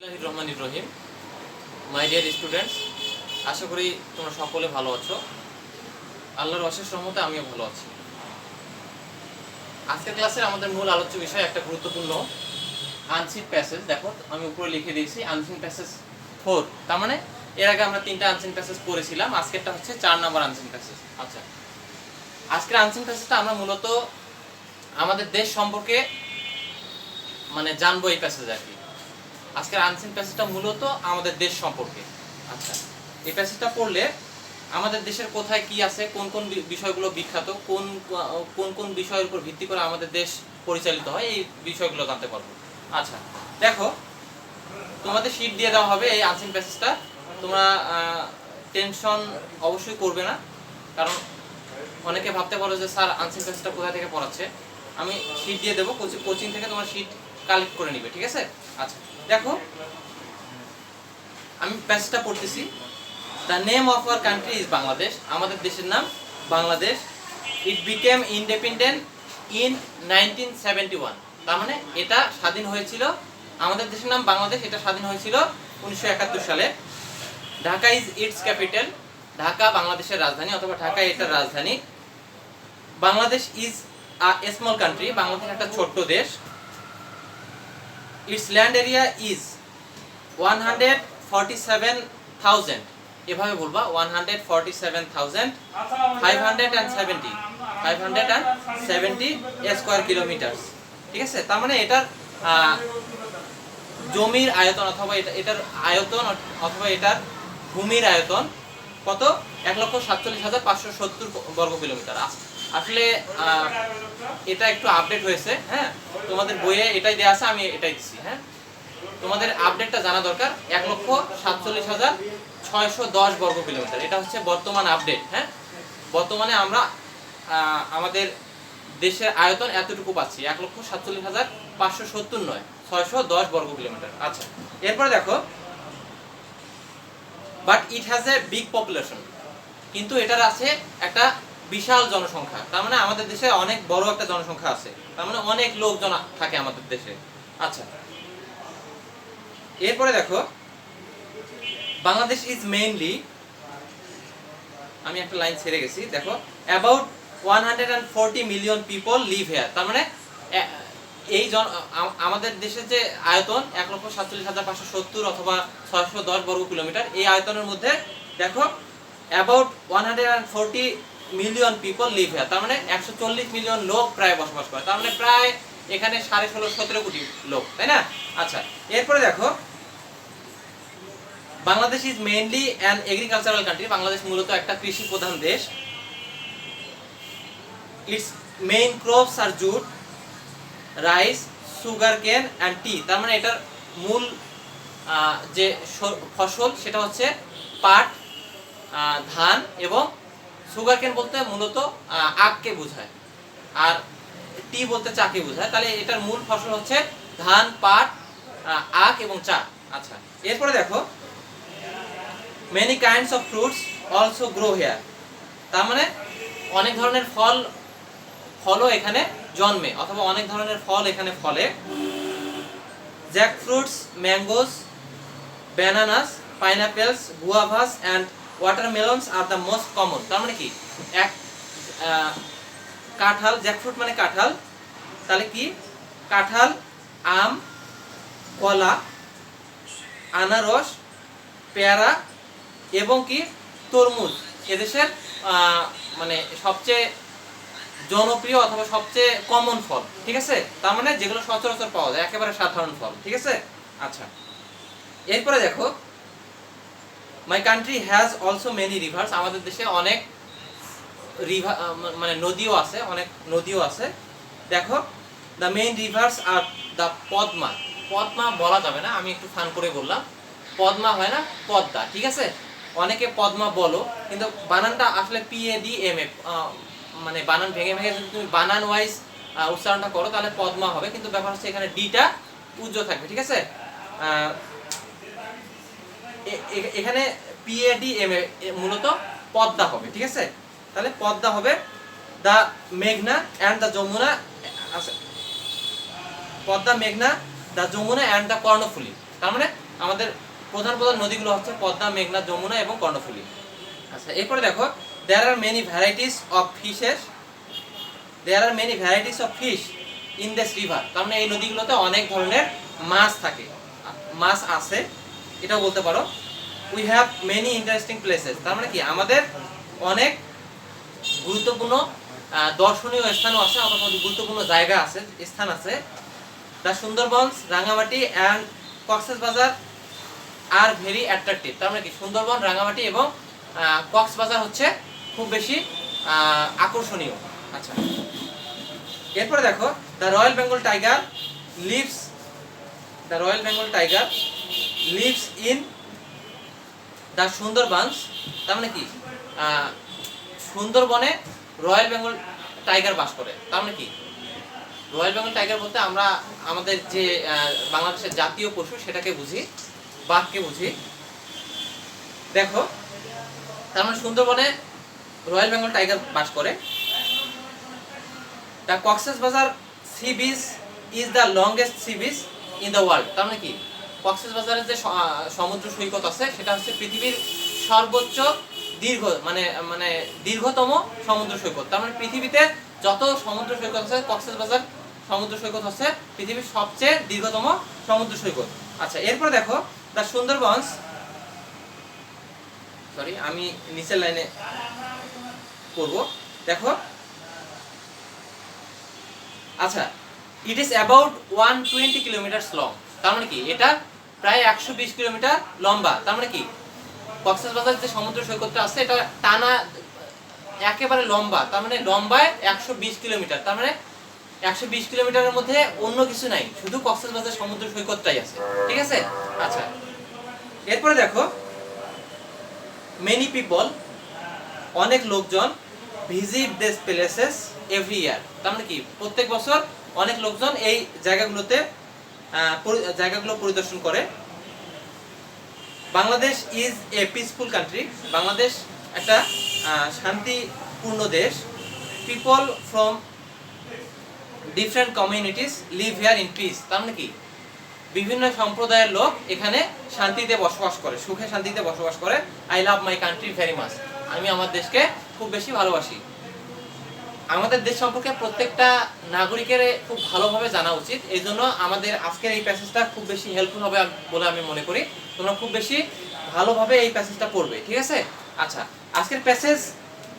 রহমানির রহিম। My dear students, আশা করি তোমরা সকলে ভালো আছো। আল্লাহর অশেষ রহমতে আমিও ভালো আছি। আজকের ক্লাসের আমাদের মূল আলোচ্য বিষয় একটা গুরুত্বপূর্ণ আনসিন প্যাসেজ। দেখো আমি উপরে লিখে দিয়েছি আনসিন প্যাসেজ 4। তার মানে এর আগে আমরা 3টা আনসিন প্যাসেজ পড়েছিলাম, আজকেরটা হচ্ছে 4 নম্বর আনসিন প্যাসেজ। আচ্ছা, আজকের আনসিন প্যাসেজটা আমরা মূলত আমাদের দেশ সম্পর্কে জানবো এই প্যাসেজ আর কি। আজকের আনসিন প্যাসেজটা মূলত আমাদের দেশ সম্পর্কে। আচ্ছা, এই প্যাসেজটা পড়লে আমাদের দেশের কোথায় কি আছে, কোন কোন বিষয়গুলো বিখ্যাত, কোন কোন কোন বিষয়ের উপর ভিত্তি করে আমাদের দেশ পরিচালিত হয়, এই বিষয়গুলো জানতে পারবো। আচ্ছা দেখো, তোমাদের শীট দিয়ে দেওয়া হবে এই আনসিন প্যাসেজটা। তোমরা টেনশন অবশ্যই করবে না, কারণ অনেকে ভাবতে পারো যে স্যার আনসিন প্যাসেজটা কোথা থেকে পড়াচ্ছে। আমি শীট দিয়ে দেবো, কোচিং থেকে তোমার শীট কালেক্ট করে নিবে, ঠিক আছে? আচ্ছা দেখো, আমি প্যাসেজটা পড়তেছি। The name of our country is Bangladesh. আমাদের দেশের নাম বাংলাদেশ। ইট বিকেম ইন্ডিপেন্ডেন্ট ইন 1971। তার মানে এটা স্বাধীন হয়েছিল, আমাদের দেশের নাম বাংলাদেশ, এটা স্বাধীন হয়েছিল 1971 সালে। Dhaka is its capital. Dhaka বাংলাদেশের রাজধানী, অথবা ঢাকা এটার রাজধানী। Bangladesh is a small country. Bangladesh একটা ছোট্ট দেশ। ইটস ল্যান্ড এরিয়া ইজ 147,000, এভাবে বলবা 147,570 স্কয়ার কিলোমিটার, ঠিক আছে? তার মানে এটার জমির আয়তন অথবা এটার আয়তন অথবা এটার ভূমির আয়তন কত? 1,47,570 বর্গ কিলোমিটার। আসলে এটা একটু আপডেট হয়েছে, হ্যাঁ, তোমাদের বইয়ে এটাই দেওয়া আছে, আমি এটাই দিচ্ছি। হ্যাঁ, তোমাদের আপডেটটা জানা দরকার। 1,47,610 বর্গ কিলোমিটার, এটা হচ্ছে বর্তমান আপডেট। হ্যাঁ, বর্তমানে আমরা আমাদের দেশের আয়তন এতটুকু পাচ্ছি, 1,47,570 নয়, 610 বর্গ কিলোমিটার। আচ্ছা, এরপরে দেখো, but it has a big population. কিন্তু এটার আছে একটা বিশাল জনসংখ্যা। তার মানে আমাদের দেশে অনেক বড় একটা জনসংখ্যা আছে, তার মানে অনেক লোকজন থাকে আমাদের দেশে। আচ্ছা, এরপরে দেখো, বাংলাদেশ ইজ মেইনলি, আমি একটা লাইন ছেড়ে গেছি, দেখো, about 140 million people live here. তার মানে এই আমাদের দেশের যে আয়তন 1,47,570 অথবা 610 বর্গ কিলোমিটার, এই আয়তনের মধ্যে দেখো about 140 million people live here. তার মানে 140 মিলিয়ন লোক প্রায় বসবাস করে। তার মানে প্রায় এখানে 16.5-17 কোটি লোক, তাই না? আচ্ছা, এরপরে দেখো, Bangladesh is mainly an agricultural country. Bangladesh মূলত একটা কৃষি প্রধান দেশ। It's main crops are jute, rice, sugar কেন অ্যান্ড টি। তার মানে এটার মূল যে ফসল সেটা হচ্ছে পাট, ধান এবং সুগার কেন বলতে মূলত আখকে বোঝায়, আর টি বলতে চাকে বোঝায়। তাহলে এটার মূল ফসল হচ্ছে ধান, পাট, আখ এবং চা। আচ্ছা, এরপরে দেখো, many kinds of fruits also grow here. তার মানে অনেক ধরনের ফলও এখানে জন্মে, অথবা অনেক ধরনের ফল এখানে ফলে। Jackfruits, mangoes, bananas, pineapples, guavas and watermelons are the most common. তার মানে কি, এক কাঁঠাল, জ্যাকফ্রুট মানে কাঁঠাল, তাহলে কি, কাঁঠাল, আম, কলা, আনারস, পেয়ারা এবং কি তরমুজ এদেশের সবচেয়ে জনপ্রিয় অথবা সবচেয়ে কমন ফল, ঠিক আছে? তার মানে যেগুলো সচরাচর পাওয়া যায়, একেবারে সাধারণ ফল, ঠিক আছে? আচ্ছা, এরপরে দেখো, my country has also many rivers. আমাদের দেশে অনেক নদীও আছে, অনেক নদীও আছে। দেখো, the main rivers are the Padma. Padma বলা যাবে না, আমি একটু ফান করে বললাম, পদ্মা হয় না, পদ্মা, ঠিক আছে? অনেকে পদ্মা বলো, কিন্তু বানানটা আসলে PADMA, বানান ভেঙে ভেঙে যদি তুমি বানান ওয়াইজ উচ্চারণটা করো তাহলে পদ্মা হবে, কিন্তু ব্যাপার হচ্ছে এখানে ডিটা উজ্জ্ব থাকবে, ঠিক আছে? এখানে PADMA মূলত পদ্মা হবে, ঠিক আছে? তাহলে পদ্মা হবে। দ্য মেঘনা অ্যান্ড দ্য যমুনা, পদ্মা, মেঘনা, the Jamuna and the Karnaphuli. তার মানে আমাদের প্রধান প্রধান নদীগুলো হচ্ছে পদ্মা, মেঘনা, যমুনা এবং কর্ণফুলী। আচ্ছা, এরপরে দেখো there are many varieties of fishes, there are many varieties of fish in this river. তার মানে এই নদীগুলোতে অনেক ধরনের মাছ থাকে, মাছ আছে এটাও বলতে পারো। We have many interesting places, তার মানে কি আমাদের অনেক গুরুত্বপূর্ণ দর্শনীয় স্থানও আছে, অথবা গুরুত্বপূর্ণ জায়গা আছে, স্থান আছে। The Sundarbans, Rangamati and Cox's Bazar are very attractive. তার মানে কি সুন্দরবন, রাঙামাটি এবং কক্সবাজার হচ্ছে খুব বেশি আকর্ষণীয়। আচ্ছা, এরপরে দেখো the royal Bengal tiger lives, the royal Bengal tiger lives in the Sundarbans. তার মানে কি সুন্দরবনে রয়্যাল বেঙ্গল টাইগার বাস করে। তার মানে কি রয়্যাল বেঙ্গল টাইগার বলতে আমরা আমাদের যে বাংলাদেশের জাতীয় পশু সেটাকে বুঝি, বাঘকে বুঝি। দেখো তার মানে সুন্দরবনে রয়্যাল বেঙ্গল টাইগার বাস করে। The Cox's Bazar sea beach is the longest sea beach in the world. তার মানে কি কক্সবাজারের যে সমুদ্র সৈকত আছে সেটা হচ্ছে পৃথিবীর সর্বোচ্চ দীর্ঘ মানে মানে দীর্ঘতম সমুদ্র সৈকত। তার মানে পৃথিবীতে যত সমুদ্র সৈকত আছে কক্সবাজার সমুদ্র সৈকত হচ্ছে পৃথিবীর সবচেয়ে দীর্ঘতম সমুদ্র সৈকত। আচ্ছা, এরপর দেখো দ্য সুন্দরবনস, সরি আমি নিচের লাইনে করব। দেখো আচ্ছা, it is about 120 kilometre long. তার মানে কি এটা প্রায় 120 কিলোমিটার লম্বা। তার মানে কি কক্সবাজার যে সমুদ্র সৈকতটা আছে এটা টানা একেবারে লম্বা, তার মানে লম্বায় 120 কিলোমিটার। তার মানে 120 কিলোমিটারের মধ্যে অন্য কিছু নাই, শুধু কক্সবাজার সমুদ্র সৈকতটাই আছে, ঠিক আছে। আচ্ছা, এরপরে দেখো মেনি পিপল, অনেক লোকজন visit this places every year. তার মানে কি প্রত্যেক বছর অনেক লোকজন এই জায়গাগুলো পরিদর্শন করে। Bangladesh is a peaceful country, Bangladesh একটা শান্তিপূর্ণ দেশ। People from different communities live here in peace. তার মানে কি বিভিন্ন সম্প্রদায়ের লোক এখানে শান্তিতে বসবাস করে, সুখে শান্তিতে বসবাস করে। I love my country very much, আমি আমার দেশকে খুব বেশি ভালোবাসি। আমাদের দেশ সম্পর্কে প্রত্যেকটা নাগরিকের খুব ভালোভাবে জানা উচিত। এই জন্য আমাদের আজকের এই প্যাসেজটা খুব বেশি হেল্পফুল হবে বলে আমি মনে করি। তোমরা খুব বেশি ভালোভাবে এই প্যাসেজটা পড়বে, ঠিক আছে। আচ্ছা, আজকের প্যাসেজ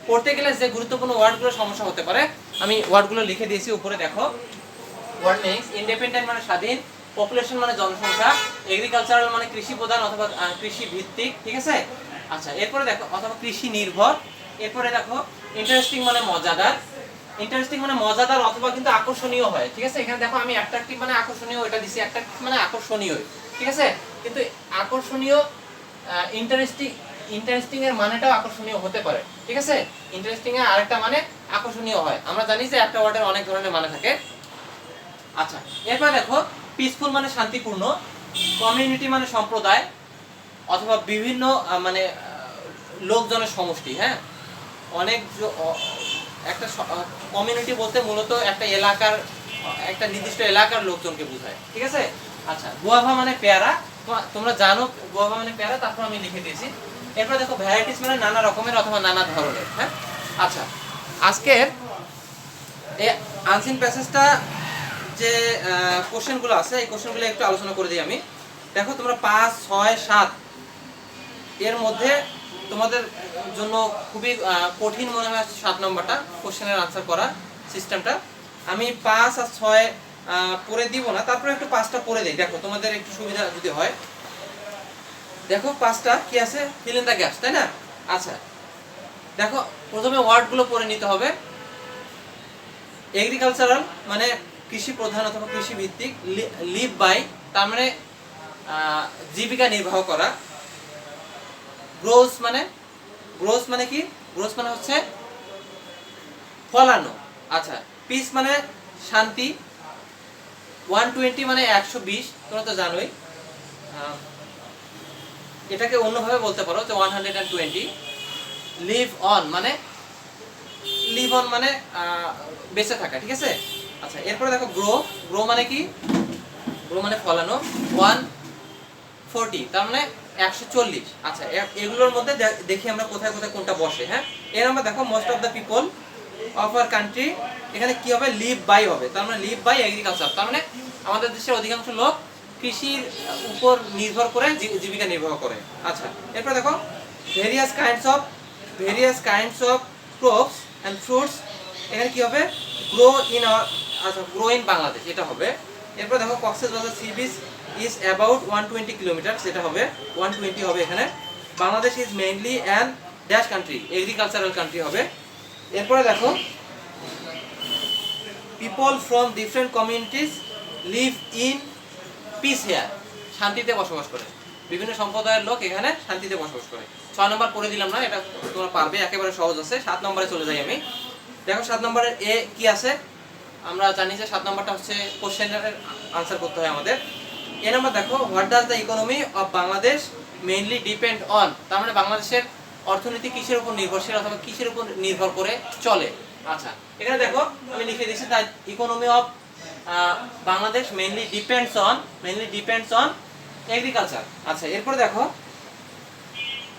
পড়তে গেলে যে গুরুত্বপূর্ণ ওয়ার্ডগুলো সমস্যা হতে পারে আমি ওয়ার্ডগুলো লিখে দিয়েছি উপরে। দেখো ওয়ার্ড নেক্স, ইন্ডিপেন্ডেন্ট মানে স্বাধীন, পপুলেশন মানে জনসংখ্যা, এগ্রিকালচারাল মানে কৃষি প্রধান অথবা কৃষি ভিত্তিক, ঠিক আছে। আচ্ছা, এরপরে দেখো অথবা কৃষি নির্ভর। এরপরে দেখো ইন্টারেস্টিং মানে মজাদার, ইন্টারেস্টিং মানে মজাদার অথবা কিন্তু আকর্ষণীয় হয়, ঠিক আছে। এখানে দেখো আমি অ্যাট্রাকটিভ মানে আকর্ষণীয় এটা দিছি, অ্যাট্রাকটিভ মানে আকর্ষণীয়, ঠিক আছে। কিন্তু আকর্ষণীয় ইন্টারেস্টিং এর মানেটাও আকর্ষণীয় হতে পারে, ঠিক আছে। ইন্টারেস্টিং এর আরেকটা মানে আকর্ষণীয় হয়। আমরা জানি যে একটা ওয়ার্ডের অনেক ধরনের মানে থাকে। আচ্ছা, এরপর দেখো পিসফুল মানে শান্তিপূর্ণ, কমিউনিটি মানে সম্প্রদায় অথবা বিভিন্ন মানে লোকজনের সমষ্টি। হ্যাঁ, অনেক একটা কমিউনিটি বলতে মূলত একটা এলাকার একটা নির্দিষ্ট এলাকার লোকজনকে বোঝায়, ঠিক আছে। আচ্ছা, গুয়াভা মানে পেয়ারা, তোমরা জানো গুয়াভা মানে পেয়ারা, তারপর আমি লিখে দিয়েছি। এরপর দেখো ভ্যারাইটিস মানে নানা রকমের অথবা নানা ধরনের। হ্যাঁ, আচ্ছা, আজকের এই আনসিন প্যাসেজটা যে কোশ্চেনগুলো আছে এই কোশ্চেনগুলো একটু আলোচনা করে দিই আমি। দেখো তোমরা 5, 6, 7 এর মধ্যে তোমাদের জন্য খুবই কঠিন মনে হয় 7 নম্বরটা কোশ্চেনের আনসার করা সিস্টেমটা। আমি 5 আর 6 পড়ে দিব না, তারপরে একটু 5টা পড়ে দিই, দেখো তোমাদের একটু সুবিধা যদি হয়। দেখো 5টা কি আছে, ফিল ইন দ্য গ্যাপস, তাই না। আচ্ছা, দেখো প্রথমে ওয়ার্ডগুলো পড়ে নিতে হবে। এগ্রিকালচারাল মানে কৃষি প্রধান অথবা কৃষি ভিত্তিক, লিভ বাই তার মানে জীবিকা নির্বাহ করা। গ্রোস মানে কি, গ্রোস মানে হচ্ছে ফলানো। আচ্ছা, পিস মানে শান্তি। 120 মানে 120, তোমরা তো জানোই। এটাকে অন্যভাবে বলতে পারো যে 120। লিভ অন মানে বেঁচে থাকা, ঠিক আছে। আচ্ছা, এরপরে দেখো গ্রো মানে কি, গ্রো মানে ফলানো। 40, তার মানে 140। আচ্ছা, এগুলোর মধ্যে দেখি আমরা কোথায় কোথায় কোনটা বসে। হ্যাঁ, এর আমরা দেখো most of the people of our country, এখানে কি হবে, লিভ বাই হবে, তার মানে লিভ বাই এগ্রিকালচার, তার মানে আমাদের দেশের অধিকাংশ লোক কৃষির উপর নির্ভর করে জীবিকা নির্বাহ করে। আচ্ছা, এরপর দেখো various kinds of crops and fruits, এখানে কি হবে, গ্রো ইন আওয়ার, আচ্ছা গ্রো ইন বাংলাদেশ এটা হবে। এরপর দেখো Cox's Bazar sea beach is about 120 kilometre, সেটা হবে 120 হবে এখানে। Bangladesh is mainly an dash country, agricultural country হবে। এরপরে দেখো people from different communities live in peace here, শান্তিতে বসবাস করে, বিভিন্ন সম্প্রদায়ের লোক এখানে শান্তিতে বসবাস করে। 6 নম্বর পড়ে দিলাম না, এটা তোমরা পারবে, একেবারে সহজ আছে। 7 নম্বরে চলে যাই আমি। দেখো 7 নম্বরের এ কি আছে, আমরা জানি যে 7 নম্বরটা হচ্ছে কোশ্চেনের আনসার করতে হয় আমাদের। এ নাম্বার দেখো what does the economy of Bangladesh mainly depend on, তার মানে বাংলাদেশের অর্থনীতি কিসের উপর নির্ভরশীল অথবা কিসের উপর নির্ভর করে চলে। আচ্ছা, এখানে দেখো আমি লিখে দিয়েছি the economy of Bangladesh mainly depends on agriculture. আচ্ছা, এরপর দেখো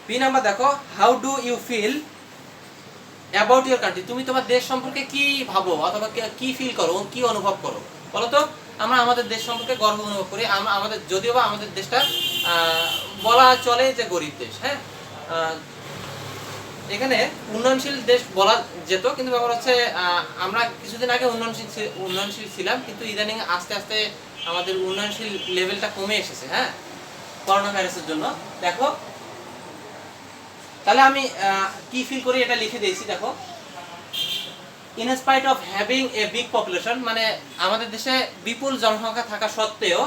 বি নাম্বার দেখো how do you feel about your country, তুমি তোমার দেশ সম্পর্কে কি ভাবো অথবা কি ফিল করো, কি অনুভব করো বলো তো। আমরা আমাদের দেশ সম্পর্কে গর্ব অনুভব করি। আমরা আমাদের, যদিও বা আমাদের দেশটা বলা চলে যে গরিব দেশ, হ্যাঁ, এখানে উন্নয়নশীল দেশ বলা যেত, কিন্তু ব্যাপার হচ্ছে আমরা কিছুদিন আগে উন্নয়নশীল ছিলাম, কিন্তু ইদানিং আস্তে আস্তে আমাদের উন্নয়নশীল লেভেলটা কমে এসেছে, হ্যাঁ, করোনা ভাইরাসের জন্য। দেখো তাহলে আমি কি ফিল করি এটা লিখে দিয়েছি। দেখো in spite of having a big population, মানে আমাদের দেশে বিপুল জনসংখ্যা থাকা সত্ত্বেও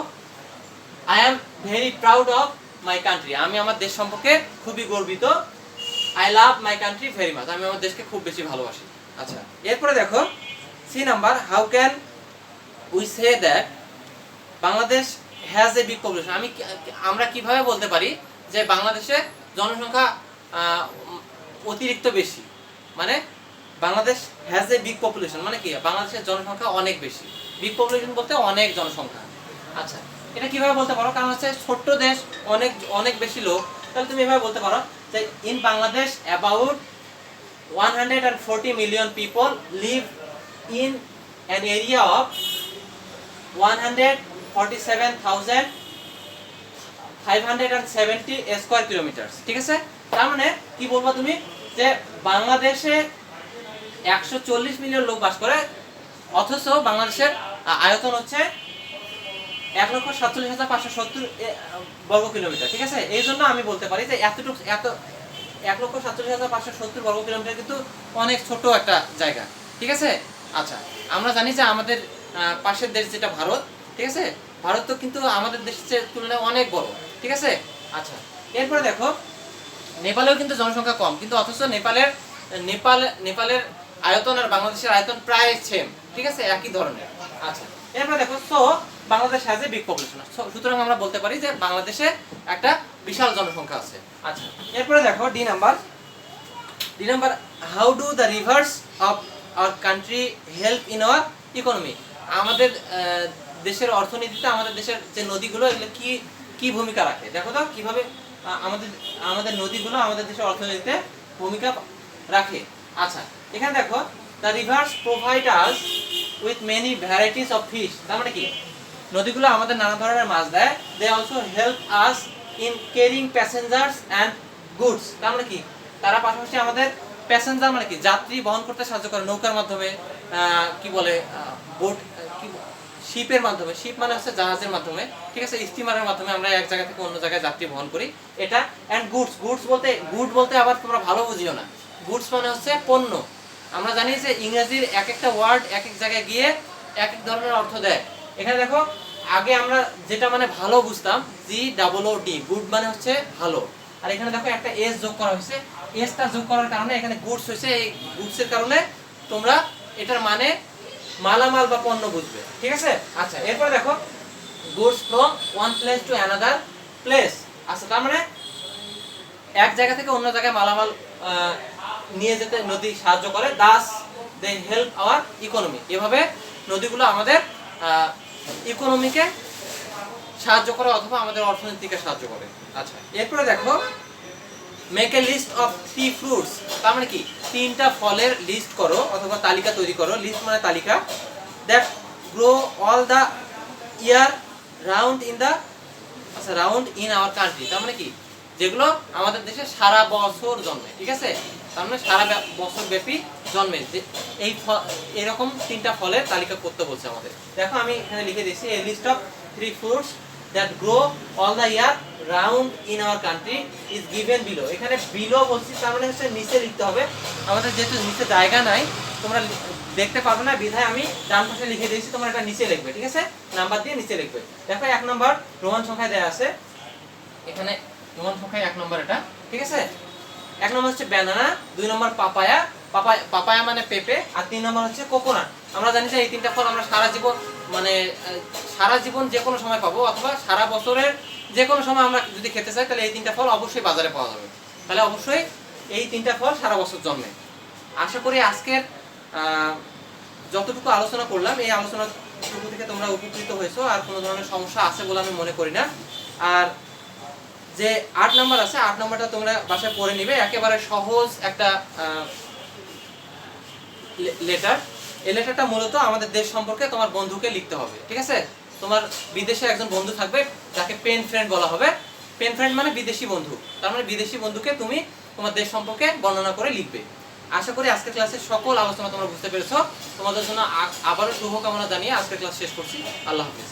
I am very proud of my country, আমি আমার দেশ সম্পর্কে খুবই গর্বিত। I love my country very much, আমি আমার দেশকে খুব বেশি ভালোবাসি। আচ্ছা, এরপরে দেখো C number how can we say that Bangladesh has a big population, আমরা কিভাবে বলতে পারি যে বাংলাদেশে জনসংখ্যা অতিরিক্ত বেশি, মানে Bangladesh has a big population মানে কি, বাংলাদেশের জনসংখ্যা অনেক বেশি, বিগ পপুলেশন বলতে অনেক জনসংখ্যা। আচ্ছা, এটা কিভাবে বলতে পারো, কারণ হচ্ছে ছোট্ট দেশ, অনেক অনেক বেশি লোক, তাহলে তুমি এভাবে বলতে পারো যে in Bangladesh about 140 million people live in an area of 147,570 square kilometre, ঠিক আছে। তার মানে কি বলবো তুমি, যে বাংলাদেশে 140 মিলিয়ন লোক বাস করে, অথচ বাংলাদেশের আয়তন হচ্ছে 1,47,570 বর্গ কিলোমিটার, ঠিক আছে। এই জন্য আমি বলতে পারি যে এত 1,47,570 বর্গ কিলোমিটার কিন্তু অনেক ছোট একটা জায়গা, ঠিক আছে। আচ্ছা, আমরা জানি যে আমাদের পাশের দেশ যেটা ভারত, ঠিক আছে, ভারত তো কিন্তু আমাদের দেশের তুলনায় অনেক বড়, ঠিক আছে। আচ্ছা, এরপরে দেখো নেপালেও কিন্তু জনসংখ্যা কম, কিন্তু অথচ নেপালের আয়তন আর বাংলাদেশের আয়তন প্রায় সেম, ঠিক আছে, একই ধরনের। আচ্ছা, এরপরে দেখো so Bangladesh has a big population, সুতরাং আমরা বলতে পারি যে বাংলাদেশে একটা বিশাল জনসংখ্যা আছে। আচ্ছা, এরপরে দেখো D number how do the rivers of our country help in our economy, আমাদের দেশের অর্থনীতিতে আমাদের দেশের যে নদীগুলো এগুলো কি ভূমিকা রাখে, দেখো তো কিভাবে আমাদের নদীগুলো আমাদের দেশের অর্থনীতিতে ভূমিকা রাখে। আচ্ছা, এখানে দেখো the rivers provide us with many varieties of fish, তার মানে কি নদীগুলো আমাদের নানা ধরনের মাছ দেয়। They also help us in carrying passengers and goods, তার মানে কি তারা পাশাপাশি আমাদের প্যাসেঞ্জার মানে কি যাত্রী বহন করতে সাহায্য করে, নৌকার মাধ্যমে, কি বলে বোট, শিপের মাধ্যমে, শিপ মানে হচ্ছে জাহাজের মাধ্যমে, ঠিক আছে, স্টিমারের মাধ্যমে আমরা এক জায়গা থেকে অন্য জায়গায় যাত্রী বহন করি এটা। অ্যান্ড গুডস বলতে আবার তোমরা ভালো বুঝিও না, গুডস মানে হচ্ছে পণ্য। আমরা জানি যে ইংরেজির এক একটা ওয়ার্ড এক এক জায়গায় গিয়ে এক এক ধরনের অর্থ দেয়। এখানে দেখো আগে আমরা যেটা মানে ভালো বুঝতাম, GOOD, গুড মানে হচ্ছে ভালো, আর এখানে দেখো একটা এস যোগ করা হয়েছে, এসটা যোগ করার কারণে এখানে গুডস হয়েছে। এই গুডসের কারণে তোমরা এটার মানে মালামাল বা পণ্য বুঝবে, ঠিক আছে। আচ্ছা, এরপরে দেখো goods from one place to another place, আচ্ছা তার মানে এক জায়গা থেকে অন্য জায়গায় মালামাল নিয়ে যেতে নদী সাহায্য করে। Thus they help our economy, এভাবে নদীগুলো আমাদের ইকোনমিকে সাহায্য করে অথবা আমাদের অর্থনীতিকে সাহায্য করে। আচ্ছা, এরপরে দেখো make a list of 3 fruits, তার মানে কি 3টা ফলের লিস্ট করো অথবা তালিকা তৈরি করো। লিস্ট মানে তালিকা। That grow all the year round in the, আচ্ছা রাউন্ড ইন আওয়ার কান্ট্রি, তার মানে কি যেগুলো আমাদের দেশে সারা বছর জন্মে, ঠিক আছে, তার মানে সারা বছর ব্যাপী জন্মে যে এই এরকম 3টা ফলের তালিকা করতে বলছে আমাদের। দেখো আমি এখানে লিখে দিয়েছি a list of 3 fruits that grow all the year round in our country is given below. এখানে বিলো বলছি তার মানে হচ্ছে নিচে লিখতে হবে, আমাদের যেহেতু নিচে জায়গা নাই তোমরা দেখতে পাবে না বিধায় আমি ডান পাশে লিখে দিয়েছি, তোমরা এটা নিচে লিখবে, ঠিক আছে, নাম্বার দিয়ে নিচে লিখবে। দেখো 1 নম্বর রোমান সংখ্যায় দেয়া আছে, এখানে রোমান সংখ্যায় 1 নম্বর এটা, ঠিক আছে। 1 নম্বর হচ্ছে ব্যানানা, 2 নম্বর পাপায়া, পাপায়া মানে পেঁপে, আর 3 নম্বর হচ্ছে কোকোনাট। আমরা জানি যে এই 3টা ফল আমরা সারা জীবন মানে সারা জীবন যে কোনো সময় পাবো অথবা সারা বছরের যে কোনো সময় আমরা যদি খেতে চাই তাহলে এই 3টা ফল অবশ্যই বাজারে পাওয়া যাবে। তাহলে অবশ্যই এই 3টা ফল সারা বছর জন্মে। আশা করি আজকের যতটুকু আলোচনা করলাম এই আলোচনাটুকু থেকে তোমরা উপকৃত হয়েছো, আর কোনো ধরনের সমস্যা আছে বলে আমি মনে করি না। আর যে 8 নম্বর আছে 8 নম্বরটা তোমরা বাসায় পড়ে নিবে, একেবারে সহজ একটা লেটার। এই লেটারটা মূলত আমাদের দেশ সম্পর্কে তোমার বন্ধুকে লিখতে হবে, ঠিক আছে। তোমার বিদেশে একজন বন্ধু থাকবে যাকে পেন ফ্রেন্ড বলা হবে। পেন ফ্রেন্ড মানে বিদেশি বন্ধু, তার মানে বিদেশি বন্ধুকে তুমি তোমার দেশ সম্পর্কে বর্ণনা করে লিখবে। আশা করি আজকের ক্লাসের সকল আলোচনা তোমরা বুঝতে পেরেছো। তোমাদের জন্য আবারও শুভকামনা জানিয়ে আজকের ক্লাস শেষ করছি। আল্লাহ হাফিজ।